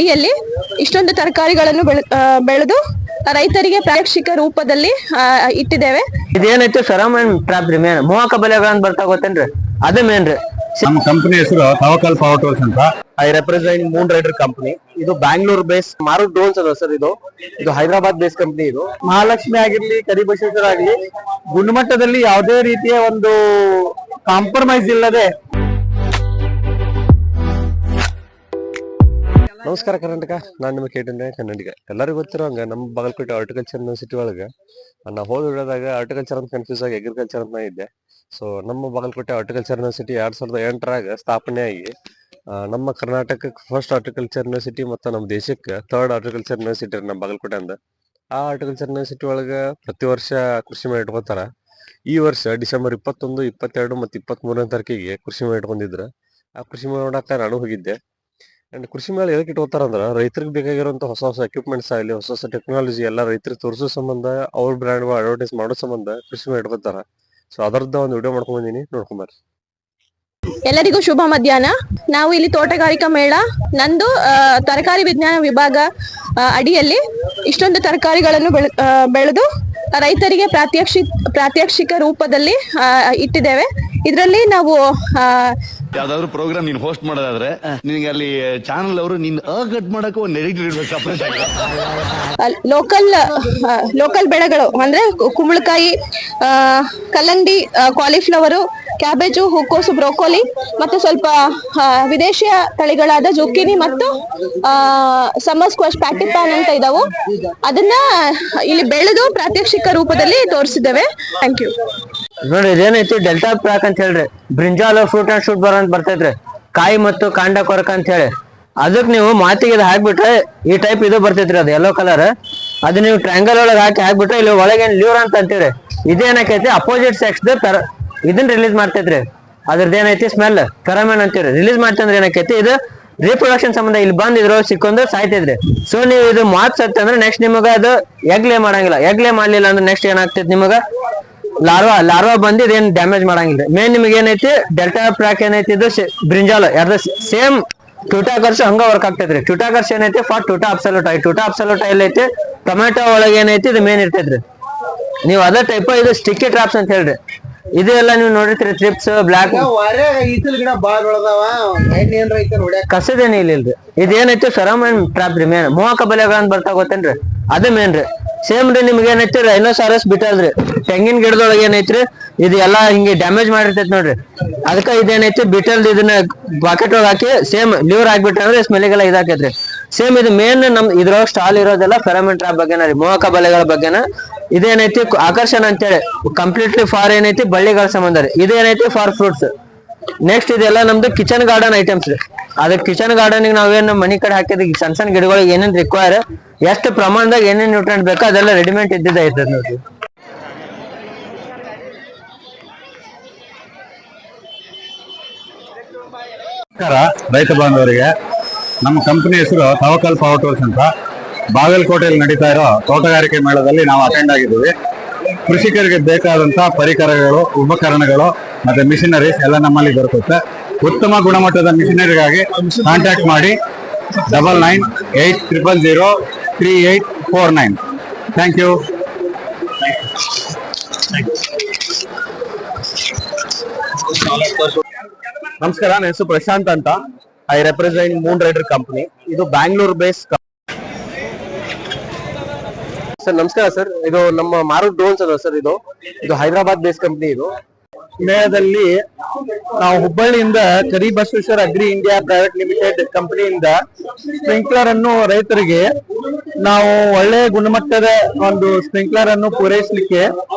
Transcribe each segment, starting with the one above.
ಅಡಿಯಲ್ಲಿ ಇಷ್ಟೊಂದು ತರಕಾರಿಗಳನ್ನು ಬೆಳೆದು ರೈತರಿಗೆ ಪ್ರಾತ್ಯಕ್ಷಿಕ ರೂಪದಲ್ಲಿ ಇಟ್ಟಿದ್ದೇವೆ. ಇದೇನೈತೆ ಫೆರೋಮೋನ್ ಟ್ರಾಪ್ ರೀ, ಮೇನ್ ಮೋಹಕ ಬಲೆಗಳನ್ನ ಬರ್ತಾ ಗೊತ್ತೇನ್ರಿ, ಅದೇ ಮೇನ್ ರೀ. ನಮ್ಮ ಕಂಪನಿ ಹೆಸರು ತವಕಲ್ ಪವರ್ ಟೂಲ್ಸ್ ಅಂತ. I represent moon rider company. ಇದು ಬ್ಯಾಂಗ್ಳೂರ್ ಬೇಸ್ ಮಾರುತ್ ಡ್ರೋನ್ಸ್ ಅದ ಸರ್. ಇದು ಹೈದರಾಬಾದ್ ಬೇಸ್ ಕಂಪನಿ. ಇದು ಮಹಾಲಕ್ಷ್ಮಿ ಆಗಿರ್ಲಿ, ಕರಿಬಸವೇಶ್ವರ ಆಗ್ಲಿ, ಗುಣಮಟ್ಟದಲ್ಲಿ ಯಾವುದೇ ರೀತಿಯ ಒಂದು ಕಾಂಪ್ರಮೈಸ್ ಇಲ್ಲದೆ. ನಮಸ್ಕಾರ ಕರ್ನಾಟಕ, ನಾನು ನಿಮ್ಮ ಕೇಟಂದ್ರೆ ಕನ್ನಡಿಗ. ಎಲ್ಲರಿಗೂ ಗೊತ್ತಿರೋ ಹಂಗ ನಮ್ಮ ಬಾಗಲಕೋಟೆ ಹಾರ್ಟಿಕಲ್ಚರ್ ಯೂನಿವರ್ಸಿಟಿ ಒಳಗೆ ನಾವು ಹೋದ ವಿಡಿಯೋದಾಗ ಹಾರ್ಟಿಕಲ್ಚರ್ ಅಂತ ಕನ್ಫ್ಯೂಸ್ ಆಗಿ ಅಗ್ರಿಕಲ್ಚರ್ ಅಂತ ಇದ್ದೆ. ಸೊ ನಮ್ಮ ಬಾಗಲಕೋಟೆ ಹಾರ್ಟಿಕಲ್ಚರ್ ಯೂನಿವರ್ಸಿಟಿ 2008 ಸ್ಥಾಪನೆ ಆಗಿ ನಮ್ಮ ಕರ್ನಾಟಕಕ್ಕೆ ಫಸ್ಟ್ ಹಾರ್ಟಿಕಲ್ಚರ್ ಯೂನಿವರ್ಸಿಟಿ ಮತ್ತು ನಮ್ಮ ದೇಶಕ್ಕೆ ಥರ್ಡ್ ಹಾರ್ಟಿಕಲ್ಚರ್ ಯೂನಿವರ್ಸಿಟಿ ನಮ್ಮ ಬಾಗಲಕೋಟೆ ಅಂದ. ಆ ಹಾರ್ಟಿಕಲ್ಚರ್ ಯೂನಿವರ್ಸಿಟಿ ಒಳಗೆ ಪ್ರತಿ ವರ್ಷ ಕೃಷಿ ಮೇಳ ಇಟ್ಕೊತಾರ. ಈ ವರ್ಷ ಡಿಸೆಂಬರ್ 21, 22 ಮತ್ತು 23ನೇ ತಾರೀಕಿಗೆ ಕೃಷಿ ಮೇಳ ಇಟ್ಕೊಂಡಿದ್ರು. ಆ ಕೃಷಿ ಮೇಳ ನೋಡಕ್ಕೆ ನಾನು ಹೋಗಿದ್ದೆ. ಅಂಡ್ ಕೃಷಿ ಮೇಳ ಎದಕ್ಕೆ ಇಟ್ಕೋತಾರಂದ್ರ ರೈತರಿಗೆ ಬೇಕಾಗಿರುವಂತ ಹೊಸ ಹೊಸ ಎಕ್ವಿಪ್ಮೆಂಟ್ಸ್ ಆಗಲಿ, ಹೊಸ ಹೊಸ ಟೆಕ್ನಾಲಜಿ ಎಲ್ಲ ರೈತರಿಗೆ ತೋರಿಸೋ ಸಂಬಂಧ, ಅವ್ರ ಬ್ರ್ಯಾಂಡ್ ಅಡ್ವರ್ಟೈಸ್ ಮಾಡೋ ಸಂಬಂಧ ಕೃಷಿ ಮೇಳ ಇಟ್ಕೋತಾರ. ಸೊ ಅದರದ್ದು ಒಂದು ವಿಡಿಯೋ ಮಾಡ್ಕೊಂಡ್ ಬಂದೀನಿ, ನೋಡ್ಕೊಂಬರ್ರಿ. ಎಲ್ಲರಿಗೂ ಶುಭ ಮಧ್ಯಾಹ್ನ. ನಾವು ಇಲ್ಲಿ ತೋಟಗಾರಿಕಾ ಮೇಳ, ನಂದು ತರಕಾರಿ ವಿಜ್ಞಾನ ವಿಭಾಗ ಅಡಿಯಲ್ಲಿ ಇಷ್ಟೊಂದು ತರಕಾರಿಗಳನ್ನು ಬೆಳೆದು ರೈತರಿಗೆ ಪ್ರಾತ್ಯಕ್ಷಿಕ ರೂಪದಲ್ಲಿ ಇಟ್ಟಿದ್ದೇವೆ. ಇದರಲ್ಲಿ ನಾವು ಯಾವ್ದಾದ್ರು ಪ್ರೋಗ್ರಾಮ್ ನೀನ್ ಹೋಸ್ಟ್ ಮಾಡೋದಾದ್ರೆ ನಿನ್ಗೆ ಅಲ್ಲಿ ಚಾನಲ್ ಅವರು ನೀನ್ ಕಟ್ ಮಾಡಕ್ಕೆ ಒಂದು ಎಡಿಟರ್ ಇರ್ಬೇಕು ಸಪರೇಟ್ ಆಗಿ. ಲೋಕಲ್ ಬೆಳೆಗಳು ಅಂದ್ರೆ ಕುಂಬಳಕಾಯಿ, ಕಲ್ಲಂಗಡಿ, ಕಾಲಿಫ್ಲವರು, ಕ್ಯಾಬೇಜು, ಹೂಕೋಸು, ಬ್ರೋಕೋಲಿ ಮತ್ತು ಸ್ವಲ್ಪ ವಿದೇಶಿಯ ತಳಿಗಳಾದ ಜುಕ್ಕಿನಿ ಮತ್ತು ಸಮ್ಮರ್ ಸ್ಕ್ವಾಶ್, ಪ್ಯಾಟಿಪಾನ್ ಅಂತ ಇದಾವು. ಅದನ್ನ ಇಲ್ಲಿ ಬೆಳೆದು ಪ್ರಾತ್ಯಕ್ಷಿಕ ರೂಪದಲ್ಲಿ ತೋರಿಸಿದ್ದೇವೆ. Thank you. ನೋಡ್ರಿ, ಇದೇನೈತಿ ಡೆಲ್ಟಾ ಪ್ಯಾಕ್ ಅಂತ ಹೇಳ್ರಿ. ಬ್ರಿಂಜಾಲ್ ಫ್ರೂಟ್ ಅಂಡ್ ಶೂಟ್ ಬರ ಅಂತ ಬರ್ತೈತ್ರಿ. ಕಾಯಿ ಮತ್ತು ಕಾಂಡ ಕೊರಕ ಅಂತ ಹೇಳಿ ಅದಕ್ ನೀವು ಮಾತಿಗೆ ಇದು ಹಾಕ್ಬಿಟ್ರೆ ಈ ಟೈಪ್ ಇದು ಬರ್ತೈತ್ರಿ. ಅದು ಯೆಲ್ಲೋ ಕಲರ್. ಅದು ನೀವು ಟ್ರ್ಯಾಂಗಲ್ ಒಳಗೆ ಹಾಕ್ಬಿಟ್ರೆ ಇಲ್ಲಿ ಒಳಗೆ ಲ್ಯೂರ್ ಅಂತ ಅಂತೀರಿ. ಇದೇನಕೈತಿ ಅಪೋಸಿಟ್ ಸೆಕ್ಸ್ ಇದನ್ನ ರಿಲೀಸ್ ಮಾಡ್ತೈತ್ರಿ. ಅದ್ರದ್ದು ಏನೈತಿ ಸ್ಮೆಲ್ ಫೆರೋಮೋನ್ ಅಂತೀರಿ. ರಿಲೀಸ್ ಮಾಡ್ತಂದ್ರೆ ಏನಕೈತಿ, ಇದು ರೀಪ್ರೊಡಕ್ಷನ್ ಸಂಬಂಧ ಇಲ್ಲಿ ಬಂದ್ ಇದ್ರೊಳಗೆ ಸಿಕ್ಕೊಂಡ್ರೆ ಸಾಯ್ತೈತ್ರಿ. ಸೊ ನೀವು ಇದು ಮಾತ್ ಸತ್ತಂದ್ರೆ ನೆಕ್ಸ್ಟ್ ನಿಮಗ ಅದು ಎಗ್ ಲೇ ಮಾಡಂಗಿಲ್ಲ. ಎಗ್ ಲೇ ಮಾಡ್ಲಿಲ್ಲ ಅಂದ್ರೆ ನೆಕ್ಸ್ಟ್ ಏನಾಗ್ತೈತಿ, ನಿಮಗ ಲಾರ್ವಾ ಬಂದು ಇದೇನ್ ಡ್ಯಾಮೇಜ್ ಮಾಡಂಗಿಲ್ಲ. ಮೇನ್ ನಿಮ್ಗೆ ಏನೈತಿ ಡೆಲ್ಟಾ ಪ್ಯಾಕ್ ಏನೈತಿ, ಇದು ಬ್ರಿಂಜಾಲ್ ಯಾರ್ದು ಸೇಮ್ ಟ್ಯೂಟಾಕರ್ಸ್ ಹಂಗ ವರ್ಕ್ ಆಗ್ತೈತ್ರಿ. ಟ್ಯೂಟಾಕರ್ಸ್ ಏನೈತಿ ಫಾರ್ ಟ್ಯೂಟಾ ಅಬ್ಸಲ್ಯೂಟ್ ಆಯಿಲ್. ಟ್ಯೂಟಾ ಅಬ್ಸಲ್ಯೂಟ್ ಆಯಿಲ್ ಐತಿ ಟೊಮೆಟೊ ಒಳಗೆ ಏನೈತಿ ಇದು ಮೇನ್ ಇರ್ತೈತ್ರಿ. ನೀವು ಅದೇ ಟೈಪ್ ಇದು ಸ್ಟಿಕ್ಕಿ ಟ್ರಾಪ್ಸ್ ಅಂತ ಹೇಳ್ರಿ. ಇದೆಲ್ಲ ನೀವು ನೋಡಿರ್ತೀರಿ, ಟ್ರಿಪ್ಸ್, ಬ್ಲಾಕ್ ಕಸದೇನಿ ಇಲ್ರಿ. ಇದೇನೈತಿ ಫೆರೋಮೋನ್ ಟ್ರಾಪ್ ರೀ, ಮೇನ್ ಮೋಹಕ ಬಲೆಗಳನ್ನ ಬರ್ತಾ ಗೊತ್ತೇನ್ರಿ, ಅದೇ ಮೇನ್ ರೀ. ಸೇಮ್ ರೀ ನಿಮ್ಗೆ ಏನೈತಿ ರೈನೋಸಾರಸ್ ಬಿಟಲ್ರಿ, ತೆಂಗಿನ ಗಿಡದೊಳಗೆ ಏನೈತ್ರಿ ಇದು ಎಲ್ಲಾ ಹಿಂಗೆ ಡ್ಯಾಮೇಜ್ ಮಾಡಿರ್ತೈತಿ ನೋಡ್ರಿ. ಅದಕ್ಕ ಇದೇನೈತಿ ಬಿಟಲ್ ಇದನ್ನ ಬಾಕೆಟ್ ಒಳಗೆ ಹಾಕಿ ಸೇಮ್ ಲಿವರ್ ಹಾಕ್ಬಿಟ್ರೆ ಅಂದ್ರೆ ಸ್ಮೆಲ್ಲಿಗೆಲ್ಲ ಇದಾಕೈತ್ರಿ. ಸೇಮ್ ಇದು ಮೇನ್ ನಮ್ ಇದ್ರೊಳಗೆ ಸ್ಟಾಲ್ ಇರೋದೆಲ್ಲ ಫೆರೋಮೋನ್ ಟ್ರಾಪ್ ಬಗ್ಗೆನ ರೀ, ಮೋಹಕ ಬಲೆಗಳ ಬಗ್ಗೆನ. ಇದೇನೈತಿ ಆಕರ್ಷಣ ಅಂತೇಳಿ ಕಂಪ್ಲೀಟ್ಲಿ ಫಾರ್ ಏನೈತಿ ಬಳ್ಳಿಗಳ ಸಂಬಂಧ ರೀ. ಇದೇನೈತಿ ಫಾರ್ ಫ್ರೂಟ್ಸ್. ನೆಕ್ಸ್ಟ್ ಇದೆಲ್ಲ ನಮ್ದು ಕಿಚನ್ ಗಾರ್ಡನ್ ಐಟಮ್ಸ್ ರೀ. ಅದಕ್ಕೆ ಕಿಚನ್ ಗಾರ್ಡನ್ ನಾವೇನು ಮನಿ ಕಡೆ ಹಾಕಿದ ಸಣ್ಣ ಸಣ್ಣ ಗಿಡಗಳಿಗೆ ಏನೇನ್ ರಿಕ್ವೈರ್, ಎಷ್ಟು ಪ್ರಮಾಣದಾಗ ಏನೇನ್ ನ್ಯೂಟ್ರೆಂಟ್ ಬೇಕೋ ಅದೆಲ್ಲ ರೆಡಿಮೇಡ್ ಇದ್ದಿದ್ದ ಐತದ ನೋಡ್ರಿ. ರೈತ ಬಾಂಧವರಿಗೆ ನಮ್ಮ ಕಂಪನಿ ಹೆಸರು ತವಕಲ್ ಪವರ್ ಟೂಲ್ಸ್ ಅಂತ. ಬಾಗಲಕೋಟೆಯಲ್ಲಿ ನಡೀತಾ ಇರೋ ತೋಟಗಾರಿಕೆ ಮೇಳದಲ್ಲಿ ನಾವು ಅಟೆಂಡ್ ಆಗಿದ್ದೀವಿ. ಕೃಷಿಕರಿಗೆ ಬೇಕಾದಂತಹ ಪರಿಕರಗಳು, ಉಪಕರಣಗಳು ಮತ್ತೆ ಮಿಷನರೀಸ್ ಎಲ್ಲ ನಮ್ಮಲ್ಲಿ ದೊರಕುತ್ತೆ. ಉತ್ತಮ ಗುಣಮಟ್ಟದ ಮಿಷನರಿಗಾಗಿ ಕಾಂಟ್ಯಾಕ್ಟ್ ಮಾಡಿ 9980003849. Thank you. ನಮಸ್ಕಾರ, ನನ್ನ ಹೆಸರು ಪ್ರಶಾಂತ್ ಅಂತ. I represent moon rider company. ಇದು ಬ್ಯಾಂಗ್ಳೂರ್ ಬೇಸ್ ಸರ್. ನಮಸ್ಕಾರ ಸರ್. ಇದು ನಮ್ಮ ಮಾರುತ್ ಡ್ರೋನ್ಸ್ ಅದ ಸರ್. ಇದು ಹೈದರಾಬಾದ್ ಬೇಸ್ ಕಂಪನಿ. ಇದು ಮೇಳದಲ್ಲಿ ನಾವು ಹುಬ್ಬಳ್ಳಿಯಿಂದ Karibasaveshwara agri India private limited ಕಂಪನಿಯಿಂದ ಸ್ಪ್ರಿಂಕ್ಲರ್ ಅನ್ನು ರೈತರಿಗೆ ನಾವು ಒಳ್ಳೆ ಗುಣಮಟ್ಟದ ಒಂದು ಸ್ಪ್ರಿಂಕ್ಲರ್ ಅನ್ನು ಪೂರೈಸಲಿಕ್ಕೆ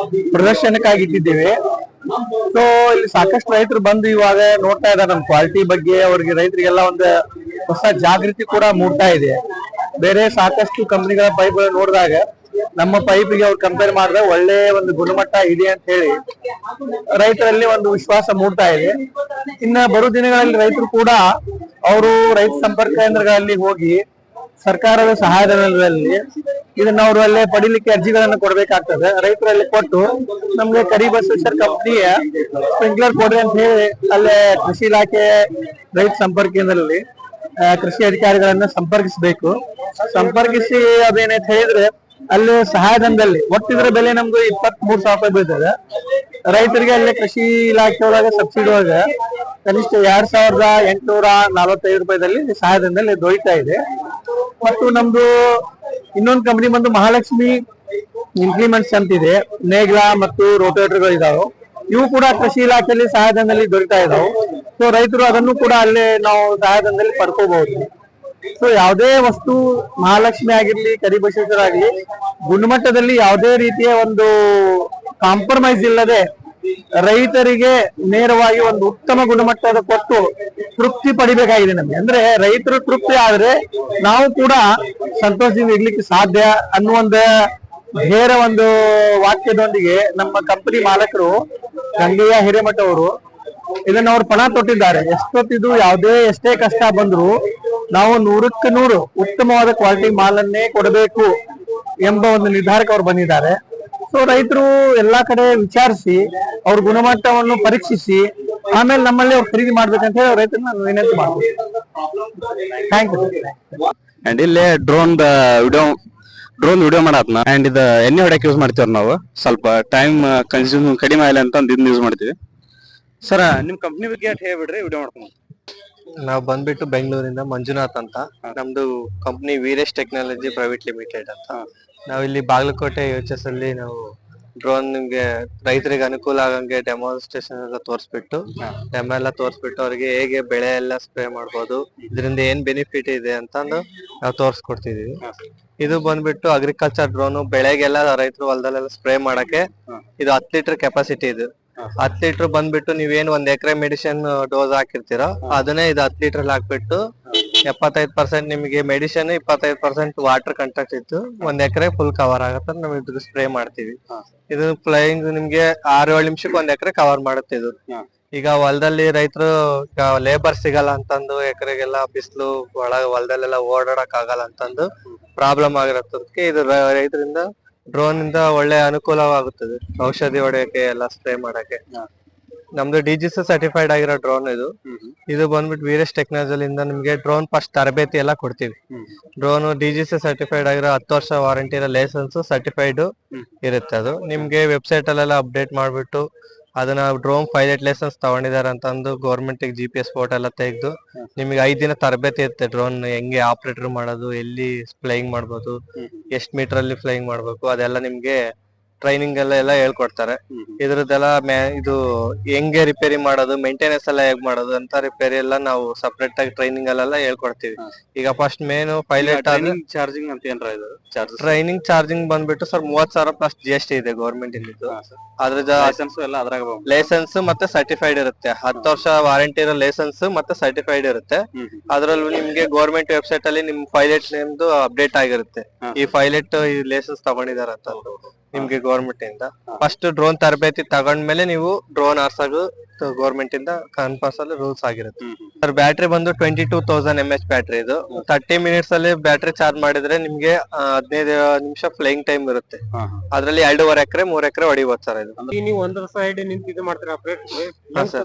ಪ್ರದರ್ಶನಕ್ಕಾಗಿ ಇಟ್ಟಿದ್ದೇವೆ. ಸೊ ಇಲ್ಲಿ ಸಾಕಷ್ಟು ರೈತರು ಬಂದು ಇವಾಗ ನೋಡ್ತಾ ಇದ್ದಾರೆ ನಮ್ಮ ಕ್ವಾಲಿಟಿ ಬಗ್ಗೆ. ಅವ್ರಿಗೆ ರೈತರಿಗೆಲ್ಲ ಒಂದು ಹೊಸ ಜಾಗೃತಿ ಕೂಡ ಮೂಡ್ತಾ ಇದೆ. ಬೇರೆ ಸಾಕಷ್ಟು ಕಂಪನಿಗಳ ಪೈಪ್ಗಳು ನೋಡಿದಾಗ ನಮ್ಮ ಪೈಪಿಗೆ ಅವ್ರು ಕಂಪೇರ್ ಮಾಡಿದ್ರೆ ಒಳ್ಳೆ ಒಂದು ಗುಣಮಟ್ಟ ಇದೆ ಅಂತ ಹೇಳಿ ರೈತರಲ್ಲಿ ಒಂದು ವಿಶ್ವಾಸ ಮೂಡ್ತಾ ಇದೆ. ಇನ್ನ ಬರೋ ದಿನಗಳಲ್ಲಿ ರೈತರು ಕೂಡ ಅವರು ರೈತ ಸಂಪರ್ಕ ಕೇಂದ್ರಗಳಲ್ಲಿ ಹೋಗಿ ಸರ್ಕಾರದ ಸಹಾಯಧನದಲ್ಲಿ ಇದನ್ನ ಅವರು ಅಲ್ಲೇ ಪಡಿಲಿಕ್ಕೆ ಅರ್ಜಿಗಳನ್ನು ಕೊಡ್ಬೇಕಾಗ್ತದೆ. ರೈತರಲ್ಲಿ ಕೊಟ್ಟು ನಮ್ಗೆ ಕರಿಬಸವೇಶ್ವರ ಕಂಪನಿಯ ಸ್ಪ್ರಿಂಕ್ಲರ್ ಕೊಡ್ರಿ ಅಂತ ಹೇಳಿ ಅಲ್ಲೇ ಕೃಷಿ ಇಲಾಖೆ ರೈತ ಸಂಪರ್ಕ ಕೇಂದ್ರದಲ್ಲಿ ಕೃಷಿ ಅಧಿಕಾರಿಗಳನ್ನ ಸಂಪರ್ಕಿಸಬೇಕು. ಸಂಪರ್ಕಿಸಿ ಅದೇನಂತ ಹೇಳಿದ್ರೆ ಅಲ್ಲಿ ಸಹಾಯಧನದಲ್ಲಿ ಒಟ್ಟಿದ್ರ ಬೆಲೆ ನಮ್ದು 23,000 ರೂಪಾಯಿ ಬೀಳ್ತದೆ. ರೈತರಿಗೆ ಅಲ್ಲಿ ಕೃಷಿ ಇಲಾಖೆ ಒಳಗೆ ಸಬ್ಸಿಡಿ ಒಳಗೆ ಕನಿಷ್ಠ 2,845 ರೂಪಾಯಿದಲ್ಲಿ ಸಹಾಯಧನದಲ್ಲಿ ದೊರೀತಾ ಇದೆ. ಮತ್ತು ನಮ್ದು ಇನ್ನೊಂದು ಕಂಪನಿ ಬಂದು ಮಹಾಲಕ್ಷ್ಮಿ ಇಂಪ್ಲಿಮೆಂಟ್ಸ್ ಅಂತ ಇದೆ. ನೇಗ್ಲಾ ಮತ್ತು ರೋಟೇಟರ್ಗಳು ಇದಾವೆ. ಇವು ಕೂಡ ಕೃಷಿ ಇಲಾಖೆಯಲ್ಲಿ ಸಹಾಯಧನದಲ್ಲಿ ದೊರೀತಾ ಇದಾವೆ. ಸೊ ರೈತರು ಅದನ್ನು ಕೂಡ ಅಲ್ಲೇ ನಾವು ಸಹಾಯಧನದಲ್ಲಿ ಪಡ್ಕೋಬಹುದು. ಸೊ ಯಾವುದೇ ವಸ್ತು ಮಹಾಲಕ್ಷ್ಮಿ ಆಗಿರ್ಲಿ, ಕರಿಬಸವೇಶ್ವರ ಆಗ್ಲಿ, ಗುಣಮಟ್ಟದಲ್ಲಿ ಯಾವುದೇ ರೀತಿಯ ಒಂದು ಕಾಂಪ್ರಮೈಸ್ ಇಲ್ಲದೆ ರೈತರಿಗೆ ನೇರವಾಗಿ ಒಂದು ಉತ್ತಮ ಗುಣಮಟ್ಟದ ಕೊಟ್ಟು ತೃಪ್ತಿ ಪಡಿಬೇಕಾಗಿದೆ ನಮ್ಗೆ. ಅಂದ್ರೆ ರೈತರು ತೃಪ್ತಿ ಆದ್ರೆ ನಾವು ಕೂಡ ಸಂತೋಷದಿಂದ ಇರ್ಲಿಕ್ಕೆ ಸಾಧ್ಯ ಅನ್ನುವಂತ ನೇರ ಒಂದು ವಾಕ್ಯದೊಂದಿಗೆ ನಮ್ಮ ಕಂಪನಿ ಮಾಲಕರು ಗಂಗಯ್ಯ ಹಿರೇಮಠ ಅವರು ಇದನ್ನ ಅವ್ರು ಪಣ ತೊಟ್ಟಿದ್ದಾರೆ. ಎಷ್ಟೊತ್ತಿದು ಎಷ್ಟೇ ಕಷ್ಟ ಬಂದ್ರು ನಾವು 100ಕ್ಕೆ 100 ಉತ್ತಮವಾದ ಕ್ವಾಲಿಟಿ ಮಾಲನ್ನೇ ಕೊಡಬೇಕು ಎಂಬ ಒಂದು ನಿರ್ಧಾರಕ್ಕೆ ಅವ್ರು ಬಂದಿದ್ದಾರೆ. ಸೊ ರೈತರು ಎಲ್ಲಾ ಕಡೆ ವಿಚಾರಿಸಿ ಅವ್ರ ಗುಣಮಟ್ಟವನ್ನು ಪರೀಕ್ಷಿಸಿ ಆಮೇಲೆ ನಮ್ಮಲ್ಲಿ ಅವ್ರು ಖರೀದಿ ಮಾಡ್ಬೇಕಂತ ಹೇಳಿ ರೈತರನ್ನ ನಾನು ವಿನಂತಿ ಮಾಡ್ತೀನಿ. Thank you. ಅಂಡ್ ಇಲ್ಲೇ ಡ್ರೋನ್ ವಿಡಿಯೋ ಮಾಡತ್ನ ಅಂಡ್ ಇದು ಎಣ್ಣೆ ಹೊಡಕ್ ಯೂಸ್ ಮಾಡ್ತೀವಿ ನಾವು. ಸ್ವಲ್ಪ ಟೈಮ್ ಕನ್ಸ್ಯೂಮ್ ಕಡಿಮೆ ಆಗಲಿ ಅಂತ ಇದನ್ನ ಯೂಸ್ ಮಾಡ್ತೀವಿ. ಸರ್ ನಿಮ್ ಕಂಪ್ನಿ ಬಗ್ಗೆ ಹೇಳ್ಬಿಡ್ರಿ, ವಿಡಿಯೋ ಮಾಡ್ಕೊಂಡು. ನಾವು ಬಂದ್ಬಿಟ್ಟು ಬೆಂಗಳೂರಿಂದ ಮಂಜುನಾಥ್ ಅಂತ. ನಮ್ದು company Veeresh technology private limited ಅಂತ. ನಾವು ಇಲ್ಲಿ ಬಾಗಲಕೋಟೆ UHS ಅಲ್ಲಿ ನಾವು ಡ್ರೋನ್ ನಿಮ್ಗೆ ರೈತರಿಗೆ ಅನುಕೂಲ ಆಗಂಗೆ ಡೆಮಾನ್ಸ್ಟ್ರೇಷನ್ ಎಲ್ಲ ತೋರಿಸ್ಬಿಟ್ಟು ಅವ್ರಿಗೆ ಹೇಗೆ ಬೆಳೆ ಎಲ್ಲ ಸ್ಪ್ರೇ ಮಾಡ್ಬೋದು, ಇದರಿಂದ ಏನ್ ಬೆನಿಫಿಟ್ ಇದೆ ಅಂತಂದು ನಾವು ತೋರ್ಸ್ಕೊಡ್ತಿದೀವಿ. ಇದು ಬಂದ್ಬಿಟ್ಟು ಅಗ್ರಿಕಲ್ಚರ್ ಡ್ರೋನ್. ಬೆಳೆಗೆಲ್ಲ ರೈತರು ಹೊಲದಲ್ಲೆಲ್ಲ ಸ್ಪ್ರೇ ಮಾಡಕ್ಕೆ ಇದು 10 ಲೀಟರ್ ಕೆಪಾಸಿಟಿ. ಇದು 10 ಲೀಟರ್ ಬಂದ್ಬಿಟ್ಟು ನೀವೇನ್ 1 ಎಕರೆ ಮೆಡಿಸಿನ್ ಡೋಸ್ ಹಾಕಿರ್ತೀರೋ ಅದನ್ನೇ ಇದು 10 ಲೀಟರ್ ಹಾಕ್ಬಿಟ್ಟು 75% ನಿಮಗೆ ಮೆಡಿಸಿನ್, 25% ವಾಟರ್ ಕಂಟೆಂಟ್ ಇತ್ತು 1 ಎಕರೆ ಫುಲ್ ಕವರ್ ಆಗತ್ತ ನಾವು ಇದ್ರ ಸ್ಪ್ರೇ ಮಾಡ್ತೀವಿ. ಇದು ಫ್ಲೈಯಿಂಗ್ ನಿಮ್ಗೆ 6-7 ನಿಮಿಷಕ್ಕೆ 1 ಎಕರೆ ಕವರ್ ಮಾಡುತ್ತೆ ಇದು. ಈಗ ಹೊಲದಲ್ಲಿ ರೈತರು ಲೇಬರ್ ಸಿಗಲ್ಲ ಅಂತಂದು ಎಕರೆಗೆಲ್ಲ ಬಿಸಿಲು ಹೊಲದಲ್ಲೆಲ್ಲ ಓಡಾಡಕ್ ಆಗಲ್ಲ ಅಂತಂದು ಪ್ರಾಬ್ಲಮ್ ಆಗಿರೋದಕ್ಕೆ ಇದು ರೈತರಿಂದ ಡ್ರೋನ್ ಇಂದ ಒಳ್ಳೆ ಅನುಕೂಲವಾಗುತ್ತದೆ. ಔಷಧಿ ಹೊಡೆಯಕ್ಕೆ ಎಲ್ಲ ಸ್ಪ್ರೇ ಮಾಡಕ್ಕೆ. ನಮ್ದು DGC ಸರ್ಟಿಫೈಡ್ ಆಗಿರೋ ಡ್ರೋನ್ ಇದು. ಇದು ಬಂದ್ಬಿಟ್ಟು ವೀರೇಶ್ ಟೆಕ್ನಾಲಜಿಯಿಂದ ನಿಮ್ಗೆ ಡ್ರೋನ್ ಫಸ್ಟ್ ತರಬೇತಿ ಎಲ್ಲ ಕೊಡ್ತೀವಿ. ಡ್ರೋನ್ DGC ಸರ್ಟಿಫೈಡ್ ಆಗಿರೋ 10 ವರ್ಷ ವಾರಂಟಿ ಇರೋ ಲೈಸೆನ್ಸ್ ಸರ್ಟಿಫೈಡ್ ಇರುತ್ತೆ. ಅದು ನಿಮ್ಗೆ ವೆಬ್ಸೈಟ್ ಅಲ್ಲೆಲ್ಲ ಅಪ್ಡೇಟ್ ಮಾಡ್ಬಿಟ್ಟು ಅದನ್ನ ಡ್ರೋನ್ ಪೈಲಟ್ ಲೈಸೆನ್ಸ್ ತಗೊಂಡಿದ್ದಾರೆ ಅಂತಂದು ಗೌರ್ಮೆಂಟ್ GPS ಫೋಟೋ ಎಲ್ಲ ತೆಗೆದು ನಿಮ್ಗೆ 5 ದಿನ ತರಬೇತಿ ಇರುತ್ತೆ. ಡ್ರೋನ್ ಹೆಂಗೆ ಆಪರೇಟರ್ ಮಾಡೋದು, ಎಲ್ಲಿ ಫ್ಲೈಯಿಂಗ್ ಮಾಡ್ಬೋದು, ಎಷ್ಟ್ ಮೀಟರ್ ಅಲ್ಲಿ ಫ್ಲೈಯಿಂಗ್ ಮಾಡ್ಬೇಕು, ಅದೆಲ್ಲ ನಿಮ್ಗೆ ಟ್ರೈನಿಂಗ್ ಎಲ್ಲ ಹೇಳ್ಕೊಡ್ತಾರೆ. ಇದ್ರದ್ದೆಲ್ಲ ಇದು ಹೆಂಗೆ ರಿಪೇರಿ ಮಾಡೋದು, ಮೇಂಟೆನೆನ್ಸ್ ಎಲ್ಲ ಹೇಗ್ ಮಾಡೋದು ಅಂತ ರಿಪೇರಿ ಎಲ್ಲ ನಾವು ಸಪರೇಟ್ ಆಗಿ ಟ್ರೈನಿಂಗ್ ಅಲ್ಲೆಲ್ಲ ಹೇಳ್ಕೊಡ್ತೀವಿ. ಈಗ ಫಸ್ಟ್ ಮೇನು ಪೈಲಟ್ ಚಾರ್ಜಿಂಗ್ ಅಂತ ಏನ್ರ ಇದು ಟ್ರೈನಿಂಗ್ ಚಾರ್ಜಿಂಗ್ ಬಂದ್ಬಿಟ್ಟು ಸರ್ 30,000 ಪ್ಲಸ್ GST ಇದೆ ಗೌರ್ಮೆಂಟ್ ಇಂದ. ಅದ್ರ ಲೈಸೆನ್ಸ್ ಎಲ್ಲ ಅದ್ರಾಗ ಲೈಸೆನ್ಸ್ ಮತ್ತೆ ಸರ್ಟಿಫೈಡ್ ಇರುತ್ತೆ. 10 ವರ್ಷ ವಾರಂಟಿ ಇರೋ ಲೈಸೆನ್ಸ್ ಮತ್ತೆ ಸರ್ಟಿಫೈಡ್ ಇರುತ್ತೆ. ಅದ್ರಲ್ಲೂ ನಿಮ್ಗೆ ಗೌರ್ಮೆಂಟ್ ವೆಬ್ಸೈಟ್ ಅಲ್ಲಿ ನಿಮ್ ಪೈಲಟ್ ನೇಮ್ದು ಅಪ್ಡೇಟ್ ಆಗಿರುತ್ತೆ. ಈ ಪೈಲಟ್ ಈ ಲೈಸೆನ್ಸ್ ತಗೊಂಡಿದಾರ ಅಂತ ನಿಮ್ಗೆ ಗೌರ್ಮೆಂಟ್ ಇಂದ. ಫಸ್ಟ್ ಡ್ರೋನ್ ತರಬೇತಿ ತಗೊಂಡ್ಮೇಲೆ ನೀವು ಡ್ರೋನ್ ಆರ್ಸೋದು ಗೌರ್ಮೆಂಟ್ ಇಂದ ಕಂಪಲ್ಸರಿ ರೂಲ್ಸ್ ಆಗಿರುತ್ತೆ. ಸರ್ ಬ್ಯಾಟ್ರಿ ಬಂದು 22,000 mAh ಬ್ಯಾಟ್ರಿ. ಇದು 30 ಮಿನಿಟ್ಸ್ ಅಲ್ಲಿ ಬ್ಯಾಟ್ರಿ ಚಾರ್ಜ್ ಮಾಡಿದ್ರೆ ನಿಮ್ಗೆ 15 ನಿಮಿಷ ಫ್ಲೈಯಿಂಗ್ ಟೈಮ್ ಇರುತ್ತೆ. ಅದ್ರಲ್ಲಿ 2.5 ಎಕರೆ 3 ಎಕರೆ ಹೊಡಿಬೋದು ಸರ್. ಇದು ನೀವು ಒಂದ್ರ ಸೈಡ್ ನಿಂತು ಇದು ಮಾಡ್ತೀರಾ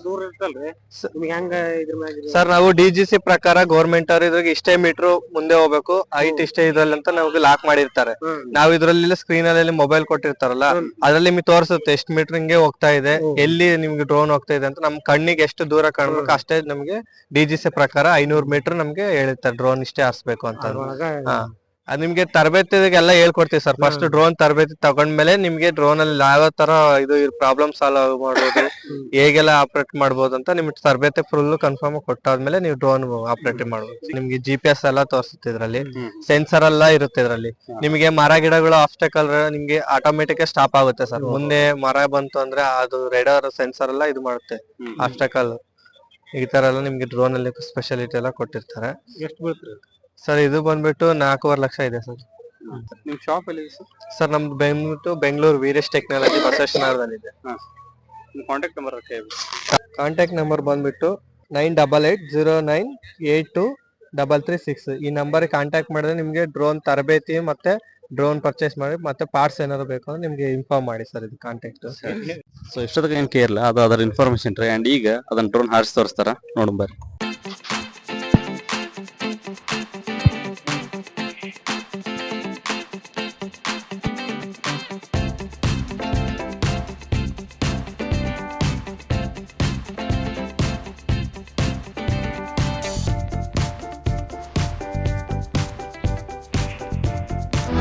ದೂರ ಇರ್ತಲ್ರಿ ನಿಮ್ಗೆ ಹೆಂಗ ಇದ್ರ ಮ್ಯಾಗ? ಸರ್ ನಾವು DGC ಪ್ರಕಾರ ಗೌರ್ಮೆಂಟ್ ಅವ್ರು ಇದ್ರಾಗ ಇಷ್ಟೇ ಮೀಟರ್ ಮುಂದೆ ಹೋಗ್ಬೇಕು, ಹೈಟ್ ಇಷ್ಟೇ ಇದ್ರಲ್ಲಿ ಅಂತ ನಮ್ಗೆ ಲಾಕ್ ಮಾಡಿರ್ತಾರೆ. ನಾವು ಇದ್ರಲ್ಲಿ ಸ್ಕ್ರೀನ್ ಅಲ್ಲಿ ಮೊಬೈಲ್ ಕೊಟ್ಟಿರ್ತಾರಲ್ಲ ಅದ್ರಲ್ಲಿ ನಿಮ್ಗೆ ತೋರಿಸುತ್ತೆ ಎಷ್ಟು ಮೀಟರ್ ಹಿಂಗೆ ಹೋಗ್ತಾ ಇದೆ, ಎಲ್ಲಿ ನಿಮ್ಗೆ ಡ್ರೋನ್ ಹೋಗ್ತಾ ಇದೆ ಅಂತ. ನಮ್ ಕಣ್ಣಿಗೆ ಎಷ್ಟು ದೂರ ಕಾಣ್ಬೇಕು ಅಷ್ಟೇ ನಮ್ಗೆ DGC ಪ್ರಕಾರ 500 ಮೀಟರ್ ನಮ್ಗೆ ಹೇಳಿರ್ತಾರೆ ಡ್ರೋನ್ ಇಷ್ಟೇ ಹಾರಿಸ್ಬೇಕು ಅಂತ. ಅದ್ ನಿಮ್ಗೆ ತರಬೇತಿಗೆಲ್ಲ ಹೇಳ್ಕೊಡ್ತೀವಿ ಸರ್. ಫಸ್ಟ್ ಡ್ರೋನ್ ತರಬೇತಿ ತಗೊಂಡ್ಮೇಲೆ ನಿಮ್ಗೆ ಡ್ರೋನ್ ಅಲ್ಲಿ ಯಾವ ತರ ಇದು ಪ್ರಾಬ್ಲಮ್ ಸಾಲ್ವ್ ಮಾಡ್ಬೋದು, ಹೇಗೆಲ್ಲ ಆಪರೇಟ್ ಮಾಡ್ಬೋದು ಅಂತ ನಿಮ್ಗೆ ತರಬೇತಿ ಫುಲ್ ಕನ್ಫರ್ಮ್ ಕೊಟ್ಟಾದ್ಮೇಲೆ ನೀವು ಡ್ರೋನ್ ಆಪರೇಟ್ ಮಾಡ್ಬೋದು. ನಿಮ್ಗೆ GPS ಎಲ್ಲ ತೋರಿಸುತ್ತೆ ಇದ್ರಲ್ಲಿ, ಸೆನ್ಸರ್ ಎಲ್ಲ ಇರುತ್ತೆ ಇದ್ರಲ್ಲಿ. ನಿಮ್ಗೆ ಮರ ಗಿಡಗಳು ಆಬ್ಸ್ಟಕಲ್ ನಿಮ್ಗೆ ಆಟೋಮೆಟಿಕ್ ಸ್ಟಾಪ್ ಆಗುತ್ತೆ ಸರ್. ಮುಂದೆ ಮರ ಬಂತು ಅಂದ್ರೆ ಅದು ರೇಡಾರ್ ಸೆನ್ಸರ್ ಎಲ್ಲ ಇದು ಮಾಡುತ್ತೆ ಆಬ್ಸ್ಟಕಲ್. ಈ ತರ ಎಲ್ಲ ನಿಮ್ಗೆ ಡ್ರೋನ್ ಅಲ್ಲಿ ಸ್ಪೆಷಾಲಿಟಿ ಎಲ್ಲ ಕೊಟ್ಟಿರ್ತಾರೆ. ಎಷ್ಟು ಬೀಳ್ತೀರಿ ಸರ್? ಇದು ಬಂದ್ಬಿಟ್ಟು 4.5 ಲಕ್ಷ ಇದೆ ಸರ್. ನಿಮ್ ಶಾಪ್ ಎಲ್ಲಿ ಸರ್ ನಮ್ದು ಬಂದ್ಬಿಟ್ಟು ಬೆಂಗಳೂರು ವೀರೇಶ್ ಟೆಕ್ನಾಲಜಿ ಬಸವೇಶ್ವರನಗರದಲ್ಲಿದೆ. ಕಾಂಟ್ಯಾಕ್ಟ್ ನಂಬರ್ ಕಾಂಟ್ಯಾಕ್ಟ್ ನಂಬರ್ ಬಂದ್ಬಿಟ್ಟು 9880982336. ಈ ನಂಬರ್ ಕಾಂಟ್ಯಾಕ್ಟ್ ಮಾಡಿದ್ರೆ ನಿಮ್ಗೆ ಡ್ರೋನ್ ತರಬೇತಿ ಮತ್ತೆ ಡ್ರೋನ್ ಪರ್ಚೇಸ್ ಮಾಡಿ ಮತ್ತೆ ಪಾರ್ಟ್ಸ್ ಏನಾದ್ರು ಬೇಕು ಅಂದ್ರೆ ನಿಮ್ಗೆ ಇನ್ಫಾರ್ಮ್ ಮಾಡಿ ಸರ್. ಇದು ಕಾಂಟ್ಯಾಕ್ಟ್. ಸೊ ಇಷ್ಟೊತ್ತಿಗೆ ಏನ್ ಕೇರ್ಲ ಅದು ಅದರ ಇನ್ಫಾರ್ಮೇಶನ್ ರೀ. ಅಂಡ್ ಈಗ ಅದನ್ನ ಡ್ರೋನ್ ಹಾರಿಸಿ ತೋರಿಸ್ತಾರ ನೋಡ್ ಬರ್ರಿ.